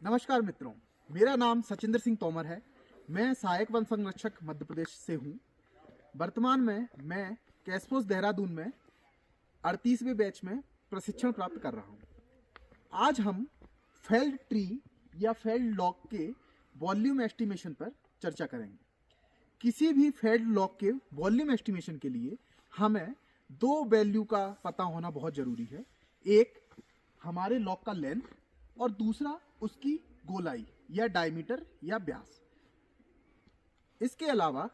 नमस्कार मित्रों, मेरा नाम सचिंद्र सिंह तोमर है। मैं सहायक वन संरक्षक मध्य प्रदेश से हूँ। वर्तमान में मैं कैसपोस देहरादून में 38वें बैच में प्रशिक्षण प्राप्त कर रहा हूँ। आज हम फेल्ड ट्री या फेल्ड लॉग के वॉल्यूम एस्टिमेशन पर चर्चा करेंगे। किसी भी फेल्ड लॉग के वॉल्यूम एस्टिमेशन के लिए हमें दो वैल्यू का पता होना बहुत ज़रूरी है। एक हमारे लॉग का लेंथ और दूसरा उसकी गोलाई या डायमीटर या व्यास। इसके अलावा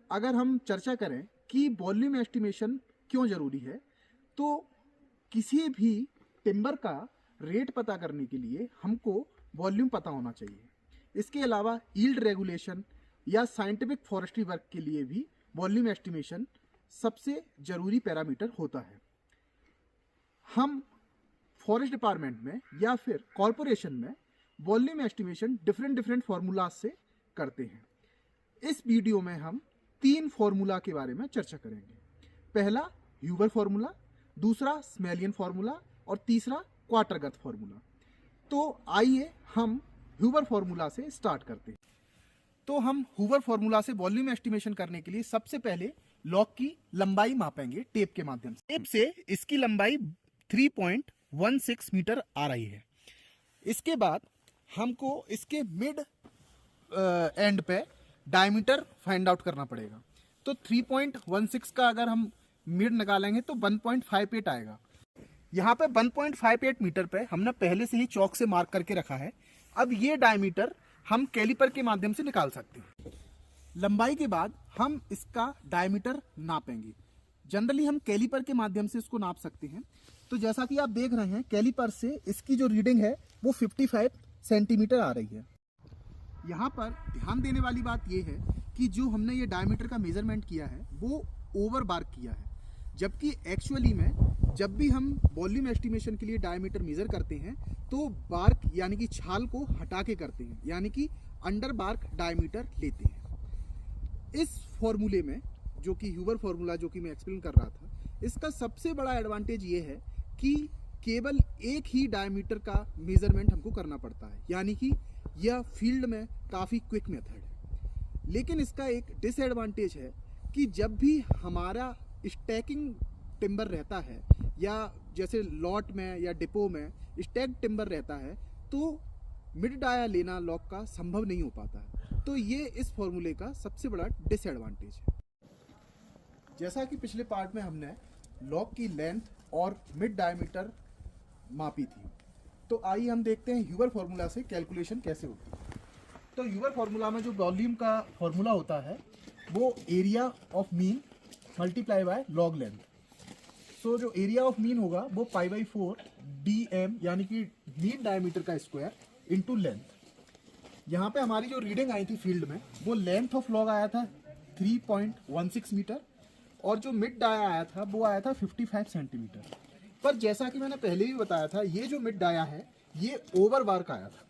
अगर हम चर्चा करें कि वॉल्यूम एस्टिमेशन क्यों ज़रूरी है, तो किसी भी टिम्बर का रेट पता करने के लिए हमको वॉल्यूम पता होना चाहिए। इसके अलावा यील्ड रेगुलेशन या साइंटिफिक फॉरेस्ट्री वर्क के लिए भी वॉल्यूम एस्टिमेशन सबसे ज़रूरी पैरामीटर होता है। हम फॉरेस्ट डिपार्टमेंट में या फिर कॉरपोरेशन में वॉल्यूम एस्टिमेशन डिफरेंट फार्मूला से करते हैं। इस वीडियो में हम 3 फार्मूला के बारे में चर्चा करेंगे। पहला ह्यूबर फार्मूला, दूसरा स्मेलियन फार्मूला और तीसरा क्वार्टरगर्थ फार्मूला। तो आइए हम ह्यूबर फार्मूला से स्टार्ट करते हैं। तो हम ह्यूबर फार्मूला से वॉल्यूम एस्टिमेशन करने के लिए सबसे पहले लॉग की लंबाई मापेंगे टेप के माध्यम से। टेप से इसकी लंबाई 3.16 मीटर आ रही है। इसके बाद हमको इसके मिड एंड पे डायमीटर फाइंड आउट करना पड़ेगा। तो 3.16 का अगर हम मिड निकालेंगे तो 1.58 आएगा। यहाँ पे 1.58 मीटर पे हमने पहले से ही चौक से मार्क करके रखा है। अब ये डायमीटर हम कैलिपर के माध्यम से निकाल सकते हैं। लंबाई के बाद हम इसका डायमीटर नापेंगे। जनरली हम कैलिपर के माध्यम से इसको नाप सकते हैं। तो जैसा कि आप देख रहे हैं, कैलिपर से इसकी जो रीडिंग है वो 55 सेंटीमीटर आ रही है। यहाँ पर ध्यान देने वाली बात यह है कि जो हमने ये डायमीटर का मेजरमेंट किया है वो ओवर बार्क किया है, जबकि एक्चुअली में जब भी हम वॉल्यूम एस्टिमेशन के लिए डायमीटर मेजर करते हैं तो बार्क यानी कि छाल को हटा के करते हैं, यानी कि अंडर बार्क डायमीटर लेते हैं। इस फॉर्मूले में जो कि ह्यूबर फॉर्मूला जो कि मैं एक्सप्लेन कर रहा था, इसका सबसे बड़ा एडवांटेज ये है कि केवल एक ही डायमीटर का मेजरमेंट हमको करना पड़ता है, यानी कि यह फील्ड में काफ़ी क्विक मेथड है। लेकिन इसका एक डिसएडवांटेज है कि जब भी हमारा स्टैकिंग टिम्बर रहता है या जैसे लॉट में या डिपो में स्टैक टिम्बर रहता है तो मिड डाया लेना लॉग का संभव नहीं हो पाता है। तो ये इस फॉर्मूले का सबसे बड़ा डिसएडवांटेज है। जैसा कि पिछले पार्ट में हमने लॉग की लेंथ और मिड डायमीटर मापी थी, तो आइए हम देखते हैं ह्यूबर फार्मूला से कैलकुलेशन कैसे होती है। तो ह्यूबर फार्मूला में जो वॉल्यूम का फार्मूला होता है वो area of mean multiply by log length. So जो एरिया ऑफ मीन होगा वो π/4 dm यानी कि मीन डायमीटर का स्क्वायर इंटू लेंथ। यहाँ पे हमारी जो रीडिंग आई थी फील्ड में वो लेंथ ऑफ लॉग आया था 3.16 मीटर और जो मिड डाया आया था वो आया था 55 सेंटीमीटर। पर जैसा कि मैंने पहले भी बताया था, ये जो मिड डाया है ये ओवर बार्क आया था।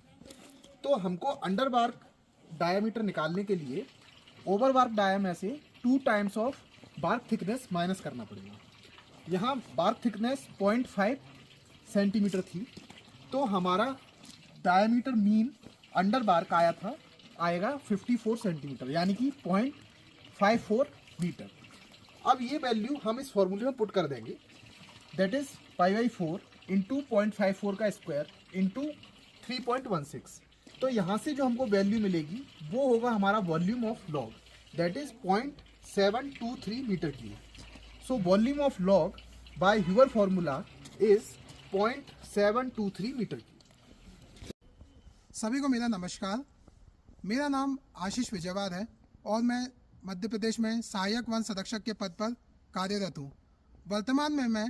तो हमको अंडर बार्क डायमीटर निकालने के लिए ओवर बार्क डाया में से 2 times of bark thickness minus करना पड़ेगा। यहाँ बार्क थिकनेस 0.5 सेंटीमीटर थी, तो हमारा डायमीटर मीन अंडर बार्क आएगा 54 सेंटीमीटर यानी कि 0.54 मीटर। अब ये वैल्यू हम इस फॉर्मूले में पुट कर देंगे, दैट इज π/4 इंटू 0.54 का स्क्वायर इंटू 3.16। तो यहाँ से जो हमको वैल्यू मिलेगी वो होगा हमारा volume of log, that is 0.723 metre cube. So volume of log by Huber formula is 0.723 metre cube. सभी को मेरा नमस्कार। मेरा नाम आशीष विजयवार है और मैं मध्य प्रदेश में सहायक वन संरक्षक के पद पर कार्यरत हूँ। वर्तमान में मैं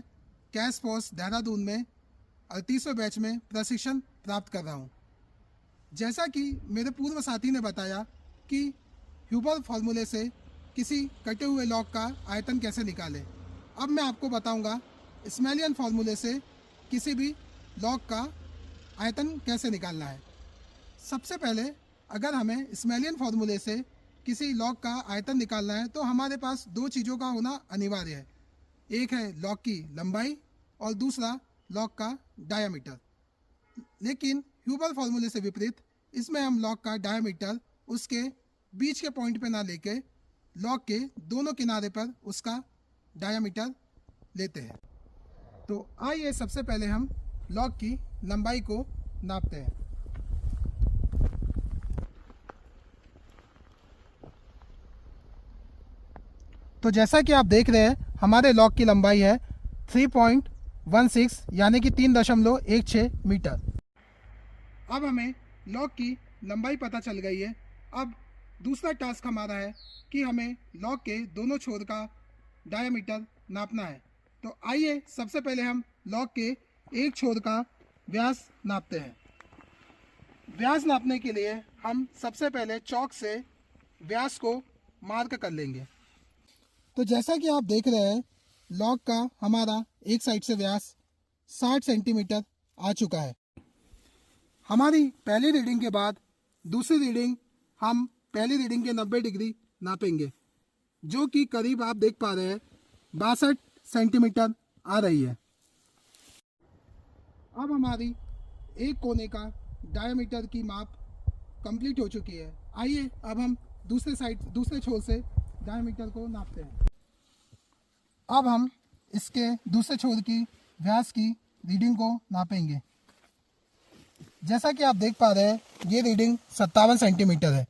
कैसपोस देहरादून में 38वें बैच में प्रशिक्षण प्राप्त कर रहा हूँ। जैसा कि मेरे पूर्व साथी ने बताया कि ह्यूबर फार्मूले से किसी कटे हुए लॉग का आयतन कैसे निकालें, अब मैं आपको बताऊंगा स्मेलियन फार्मूले से किसी भी लॉग का आयतन कैसे निकालना है। सबसे पहले अगर हमें स्मेलियन फार्मूले से किसी लॉग का आयतन निकालना है तो हमारे पास दो चीज़ों का होना अनिवार्य है। एक है लॉग की लंबाई और दूसरा लॉग का डायामीटर। लेकिन ह्यूबल फॉर्मूले से विपरीत इसमें हम लॉक का डायमीटर उसके बीच के पॉइंट पे ना लेके लॉक के दोनों किनारे पर उसका डायमीटर लेते हैं। तो आइए सबसे पहले हम लॉक की लंबाई को नापते हैं। तो जैसा कि आप देख रहे हैं हमारे लॉक की लंबाई है 3.16 यानी कि 3.16 मीटर। अब हमें लॉक की लंबाई पता चल गई है। अब दूसरा टास्क हमारा है कि हमें लॉक के दोनों छोर का डायमीटर नापना है। तो आइए सबसे पहले हम लॉक के एक छोर का व्यास नापते हैं। व्यास नापने के लिए हम सबसे पहले चौक से व्यास को मार्क कर लेंगे। तो जैसा कि आप देख रहे हैं लॉक का हमारा एक साइड से व्यास 60 सेंटीमीटर आ चुका है। हमारी पहली रीडिंग के बाद दूसरी रीडिंग हम पहली रीडिंग के 90 डिग्री नापेंगे, जो कि करीब आप देख पा रहे हैं 62 सेंटीमीटर आ रही है। अब हमारी एक कोने का डायमीटर की माप कंप्लीट हो चुकी है। आइए अब हम दूसरे छोर से डायमीटर को नापते हैं। अब हम इसके दूसरे छोर की व्यास की रीडिंग को नापेंगे। जैसा कि आप देख पा रहे हैं ये रीडिंग 57 सेंटीमीटर है।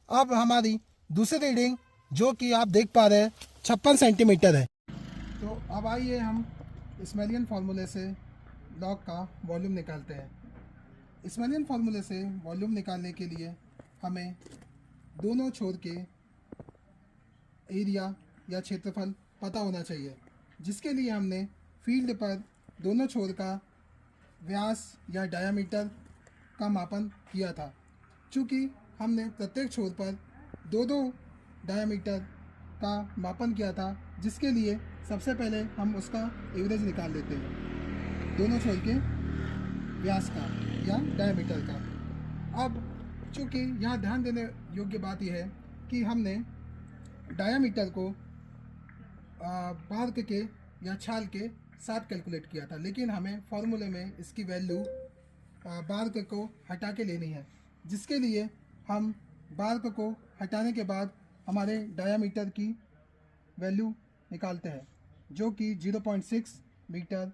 अब हमारी दूसरी रीडिंग जो कि आप देख पा रहे हैं 56 सेंटीमीटर है। तो अब आइए हम स्मेलियन फार्मूले से लॉक का वॉल्यूम निकालते हैं। स्मेलियन फार्मूले से वॉल्यूम निकालने के लिए हमें दोनों छोर के एरिया या क्षेत्रफल पता होना चाहिए, जिसके लिए हमने फील्ड पर दोनों छोर का व्यास या डायमीटर का मापन किया था। चूँकि हमने प्रत्येक छोर पर दो डायमीटर का मापन किया था, जिसके लिए सबसे पहले हम उसका एवरेज निकाल लेते हैं दोनों छोर के व्यास का या डायमीटर का। अब चूँकि यहाँ ध्यान देने योग्य बात यह है कि हमने डायमीटर को बार्क के या छाल के साथ कैलकुलेट किया था, लेकिन हमें फॉर्मूले में इसकी वैल्यू बार्क को हटा के लेनी है, जिसके लिए हम बार्क को हटाने के बाद हमारे डायामीटर की वैल्यू निकालते हैं, जो कि 0.6 मीटर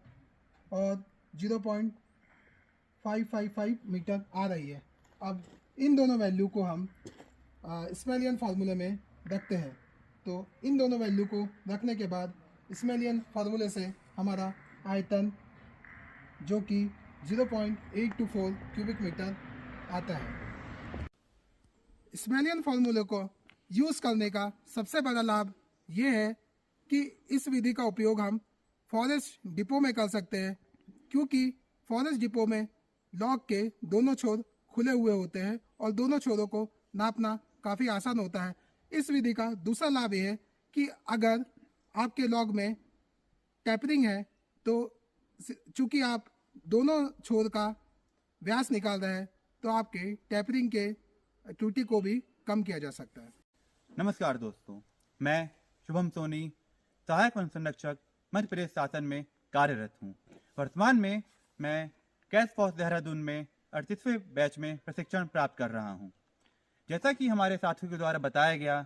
और 0.555 मीटर आ रही है। अब इन दोनों वैल्यू को हम स्मेलियन फार्मूले में रखते हैं। तो इन दोनों वैल्यू को रखने के बाद स्मेलियन फार्मूले से हमारा आयतन जो कि 0.824 क्यूबिक मीटर आता है। स्मेलियन फार्मूले को यूज़ करने का सबसे बड़ा लाभ ये है कि इस विधि का उपयोग हम फॉरेस्ट डिपो में कर सकते हैं, क्योंकि फॉरेस्ट डिपो में लॉक के दोनों छोर खुले हुए होते हैं और दोनों छोरों को नापना काफ़ी आसान होता है। इस विधि का दूसरा लाभ ये है कि अगर आपके लॉक में टेपरिंग है तो चूंकि आप दोनों छोर का व्यास निकाल रहे हैं तो आपके टेपरिंग के त्रुटि को भी कम किया जा सकता है। नमस्कार दोस्तों, मैं शुभम सोनी सहायक वन संरक्षक मध्य प्रदेश शासन में कार्यरत हूँ। वर्तमान में मैं कैश फोर्स देहरादून में 38वें बैच में प्रशिक्षण प्राप्त कर रहा हूँ। जैसा कि हमारे साथियों के द्वारा बताया गया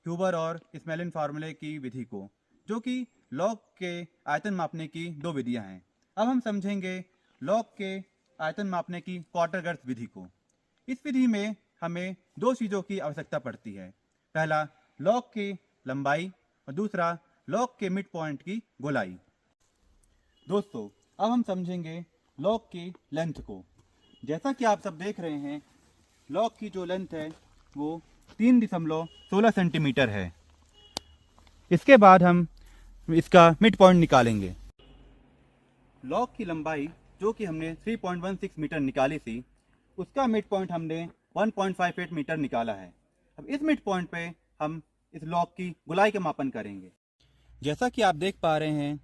ह्यूबर और स्मेलियन फार्मूले की विधि को, जो कि लॉक के आयतन मापने की दो विधियां हैं। अब हम समझेंगे लॉक के आयतन मापने की क्वार्टर गर्थ विधि को। इस विधि में हमें दो चीज़ों की आवश्यकता पड़ती है। पहला लॉक की लंबाई और दूसरा लॉक के मिड पॉइंट की गोलाई। दोस्तों, अब हम समझेंगे लॉक की लेंथ को। जैसा कि आप सब देख रहे हैं लॉक की जो लेंथ है वो 3.16 सेंटीमीटर है। इसके बाद हम इसका मिड पॉइंट निकालेंगे। लॉक की लंबाई जो कि हमने 3.16 मीटर निकाली थी, उसका मिड पॉइंट हमने 1.58 मीटर निकाला है। अब इस मिड पॉइंट पे हम इस लॉक की गोलाई का मापन करेंगे। जैसा कि आप देख पा रहे हैं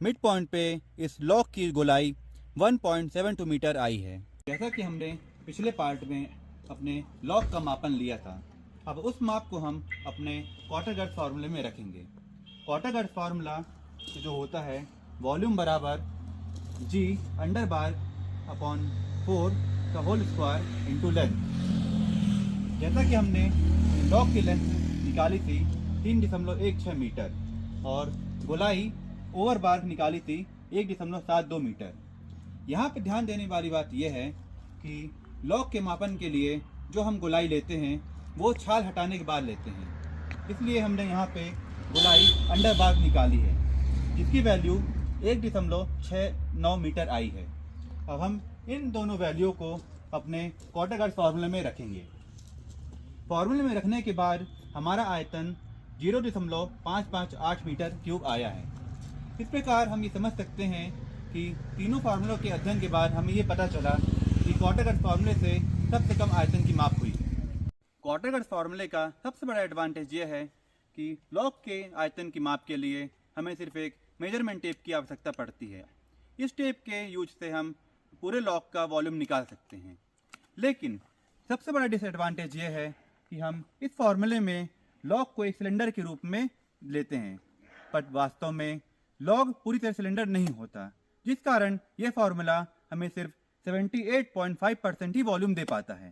मिड पॉइंट पे इस लॉक की गोलाई 1.72 मीटर आई है। जैसा कि हमने पिछले पार्ट में अपने लॉक का मापन लिया था, अब उस माप को हम अपने क्वार्टर गर्थ फार्मूले में रखेंगे। क्वार्टर गर्थ फार्मूला जो होता है वॉल्यूम बराबर G अंडर बार अपॉन 4 का होल स्क्वायर इंटू लेंथ। जैसा कि हमने लॉक की लेंथ निकाली थी 3.16 मीटर और गोलाई ओवर बार निकाली थी 1.72 मीटर। यहाँ पे ध्यान देने वाली बात यह है कि लॉक के मापन के लिए जो हम गोलाई लेते हैं वो छाल हटाने के बाद लेते हैं, इसलिए हमने यहाँ पे गोलाई अंडर बार निकाली है जिसकी वैल्यू 1.69 मीटर आई है। अब हम इन दोनों वैल्यू को अपने क्वार्टर फार्मूले में रखेंगे। फार्मूले में रखने के बाद हमारा आयतन 0.558 मीटर क्यूब आया है। इस प्रकार हम ये समझ सकते हैं कि तीनों फार्मूलों के अध्ययन के बाद हमें ये पता चला कि क्वार्टर फार्मूले से सबसे कम आयतन की माप हुई है। क्वार्टर फार्मूले का सबसे बड़ा एडवांटेज ये है कि लॉक के आयतन की माप के लिए हमें सिर्फ एक मेजरमेंट टेप की आवश्यकता पड़ती है। इस टेप के यूज से हम पूरे लॉक का वॉल्यूम निकाल सकते हैं। लेकिन सबसे बड़ा डिसएडवांटेज ये है कि हम इस फार्मूले में लॉक को एक सिलेंडर के रूप में लेते हैं, बट वास्तव में लॉक पूरी तरह सिलेंडर नहीं होता, जिस कारण यह फार्मूला हमें सिर्फ 78.5% ही वॉल्यूम दे पाता है।